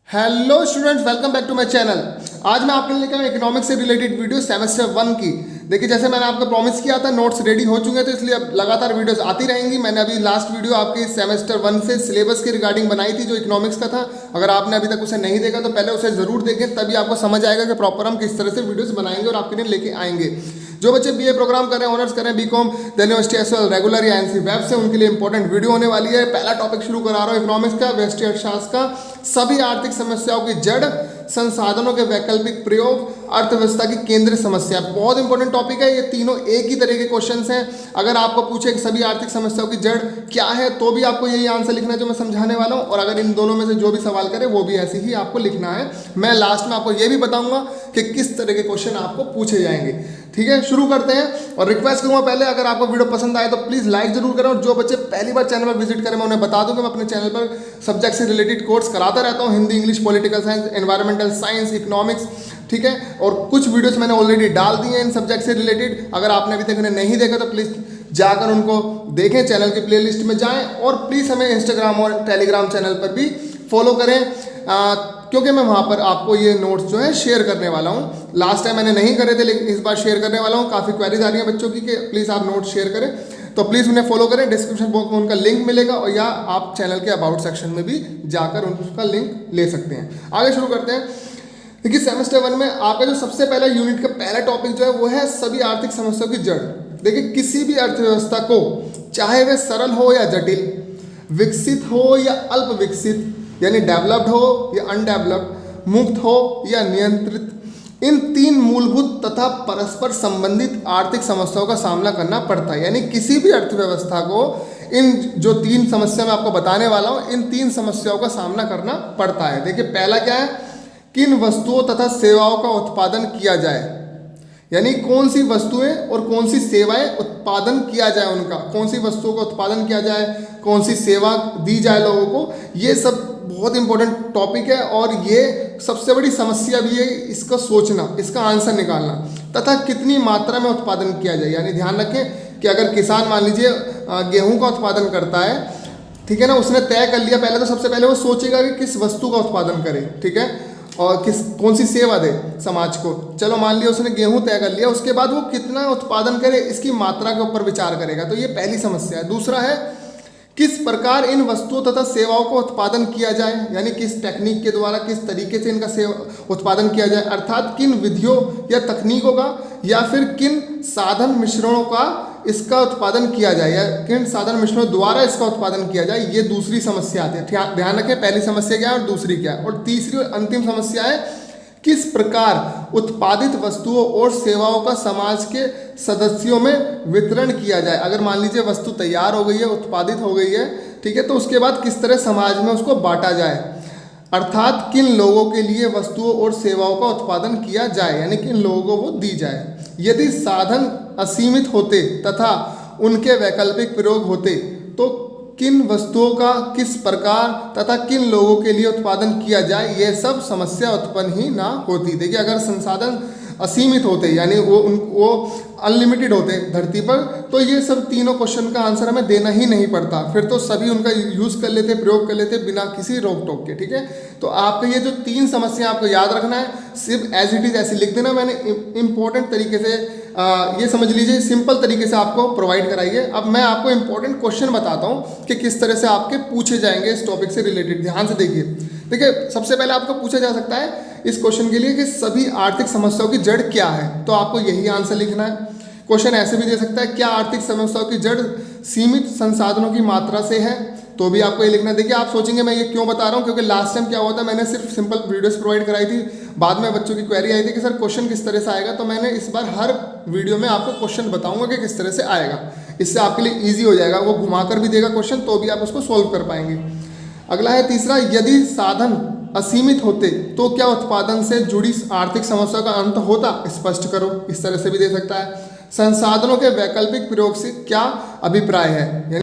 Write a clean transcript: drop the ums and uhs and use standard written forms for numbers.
Hello students, welcome back to my channel. आज मैं आपके लिए लेकर आया इकोनॉमिक्स से रिलेटेड वीडियो सेमेस्टर 1 की। देखिए, जैसे मैंने आपको प्रॉमिस किया था, नोट्स रेडी हो चुके हैं, तो इसलिए अब लगातार वीडियोस आती रहेंगी। मैंने अभी लास्ट वीडियो आपकी सेमेस्टर 1 से सिलेबस के रिगार्डिंग बनाई थी, जो इकोनॉमिक्स का था। अगर आपने अभी तक उसे नहीं देखा तो पहले उसे ज़रूर देखें, तभी आपको समझ आएगा कि प्रॉपर हम किस तरह से वीडियोज़ बनाएंगे और आपके लिए लेके आएंगे। जो बच्चे बीए प्रोग्राम कर रहे हैं, ऑनर्स कर रहे हैं, BCom, Delhi university as regular या ncweb से, उनके लिए इंपॉर्टेंट वीडियो होने वाली है। पहला टॉपिक शुरू करा रहा हूँ इकोनॉमिक्स का, व्यष्टि अर्थशास्त्र का। सभी आर्थिक समस्याओं की जड़, संसाधनों के वैकल्पिक प्रयोग, अर्थव्यवस्था की केंद्रीय समस्या। बहुत इंपॉर्टेंट टॉपिक है। ये तीनों एक ही तरह के क्वेश्चंस हैं। अगर आपको पूछे कि सभी आर्थिक समस्याओं की जड़ क्या है, तो भी आपको यही आंसर लिखना है जो मैं समझाने वाला हूँ। और अगर इन दोनों में से जो भी सवाल करे वो भी ऐसे ही आपको लिखना है। मैं लास्ट में आपको ये भी बताऊंगा कि किस तरह के क्वेश्चन आपको पूछे जाएंगे। ठीक है, शुरू करते हैं। और रिक्वेस्ट करूंगा, पहले अगर आपको वीडियो पसंद आए तो प्लीज़ लाइक जरूर करें। और जो बच्चे पहली बार चैनल पर विजिट करें, मैं उन्हें बता दूं कि मैं अपने चैनल पर सब्जेक्ट से रिलेटेड कोर्स कराता रहता हूं। Hindi, English, political science, environmental science, economics. ठीक है, और कुछ वीडियोस मैंने ऑलरेडी डाल दी हैं इन सब्जेक्ट से रिलेटेड। अगर आपने अभी तक उन्हें नहीं देखा तो प्लीज़ जाकर उनको देखें, चैनल की प्लेलिस्ट में जाएं। और प्लीज़ हमें इंस्टाग्राम और टेलीग्राम चैनल पर भी फॉलो करें, क्योंकि मैं वहाँ पर आपको ये नोट्स जो है शेयर करने वाला हूँ। लास्ट टाइम मैंने नहीं करे थे, लेकिन इस बार शेयर करने वाला हूँ। काफ़ी क्वेरीज आ रही हैं बच्चों की कि प्लीज़ आप नोट्स शेयर करें, तो प्लीज़ उन्हें फॉलो करें। डिस्क्रिप्शन बॉक्स में उनका लिंक मिलेगा, और या आप चैनल के अबाउट सेक्शन में भी जाकर उनका लिंक ले सकते हैं। आगे शुरू करते हैं। देखिए, सेमेस्टर 1 में आपका जो सबसे पहला यूनिट का पहला टॉपिक जो है वो है सभी आर्थिक समस्याओं की जड़। देखिए, किसी भी अर्थव्यवस्था को, चाहे वह सरल हो या जटिल, विकसित हो या अल्प विकसित, यानी डेवलप्ड हो या अनडेवलप्ड, मुक्त हो या नियंत्रित, इन तीन मूलभूत तथा परस्पर संबंधित आर्थिक समस्याओं का सामना करना पड़ता है। यानी किसी भी अर्थव्यवस्था को इन जो तीन समस्या मैं आपको बताने वाला हूँ, इन तीन समस्याओं का सामना करना पड़ता है। देखिए, पहला क्या है, किन वस्तुओं तथा सेवाओं का उत्पादन किया जाए। यानी कौन सी वस्तुएं और कौन सी सेवाएं उत्पादन किया जाए, उनका कौन सी वस्तुओं का उत्पादन किया जाए, कौन सी सेवा दी जाए लोगों को। ये सब बहुत इंपॉर्टेंट टॉपिक है, और ये सबसे बड़ी समस्या भी है इसका सोचना, इसका आंसर निकालना। तथा कितनी मात्रा में उत्पादन किया जाए। यानी ध्यान रखें कि अगर किसान मान लीजिए गेहूं का उत्पादन करता है, ठीक है ना, उसने तय कर लिया पहले, तो सबसे पहले वो सोचेगा कि किस वस्तु का उत्पादन करे, ठीक है, और कौन सी सेवा दे समाज को। चलो मान लिया उसने गेहूं तय कर लिया, उसके बाद वो कितना उत्पादन करे, इसकी मात्रा के ऊपर विचार करेगा। तो ये पहली समस्या है। दूसरा है, किस प्रकार इन वस्तुओं तथा सेवाओं को उत्पादन किया जाए। यानी किस टेक्निक के द्वारा, किस तरीके से इनका उत्पादन किया जाए, अर्थात किन विधियों या तकनीकों का, या फिर किन साधन मिश्रणों का इसका उत्पादन किया जाए, या किन साधन मिश्रणों द्वारा इसका उत्पादन किया जाए। ये दूसरी समस्या आती है। ध्यान रखें, पहली समस्या क्या है और दूसरी क्या है। और तीसरी और अंतिम समस्या है, किस प्रकार उत्पादित वस्तुओं और सेवाओं का समाज के सदस्यों में वितरण किया जाए। अगर मान लीजिए वस्तु तैयार हो गई है, उत्पादित हो गई है, ठीक है, तो उसके बाद किस तरह समाज में उसको बांटा जाए, अर्थात किन लोगों के लिए वस्तुओं और सेवाओं का उत्पादन किया जाए, यानी किन लोगों को वो दी जाए। यदि साधन असीमित होते तथा उनके वैकल्पिक प्रयोग होते, तो किन वस्तुओं का किस प्रकार तथा किन लोगों के लिए उत्पादन किया जाए, ये सब समस्या उत्पन्न ही ना होती। देखिए, अगर संसाधन असीमित होते, यानी वो अनलिमिटेड होते धरती पर, तो ये सब तीनों क्वेश्चन का आंसर हमें देना ही नहीं पड़ता। फिर तो सभी उनका यूज़ कर लेते, प्रयोग कर लेते बिना किसी रोक टोक के। ठीक है, तो आपका ये जो तीन समस्या आपको याद रखना है, सिर्फ एज इट इज़ ऐसे लिख देना। मैंने इंपॉर्टेंट तरीके से ये समझ लीजिए, सिंपल तरीके से आपको प्रोवाइड कराइए। अब मैं आपको इंपॉर्टेंट क्वेश्चन बताता हूँ कि किस तरह से आपके पूछे जाएंगे इस टॉपिक से रिलेटेड। ध्यान से देखिए। देखिए, सबसे पहले आपको पूछा जा सकता है इस क्वेश्चन के लिए कि सभी आर्थिक समस्याओं की जड़ क्या है, तो आपको यही आंसर लिखना है। क्वेश्चन ऐसे भी दे सकता है, क्या आर्थिक समस्याओं की जड़ सीमित संसाधनों की मात्रा से है, तो भी आपको ये लिखना है। देखिए, आप सोचेंगे मैं ये क्यों बता रहा हूँ, क्योंकि लास्ट टाइम क्या हुआ था, मैंने सिर्फ सिंपल वीडियोस प्रोवाइड कराई थी। बाद में बच्चों की क्वेरी आई थी कि सर क्वेश्चन किस तरह से आएगा, तो मैंने इस बार हर वीडियो में आपको क्वेश्चन बताऊंगा कि किस तरह से आएगा। इससे आपके लिए ईजी हो जाएगा। वो घुमाकर भी देगा क्वेश्चन, तो भी आप उसको सोल्व कर पाएंगे। अगला है तीसरा, यदि साधन असीमित होते तो क्या उत्पादन से जुड़ी आर्थिक समस्या का अंत होता, स्पष्ट करो। इस तरह से भी दे सकता है। संसाधनों के वैकल्पिक प्रयोग से क्या अभिप्राय है।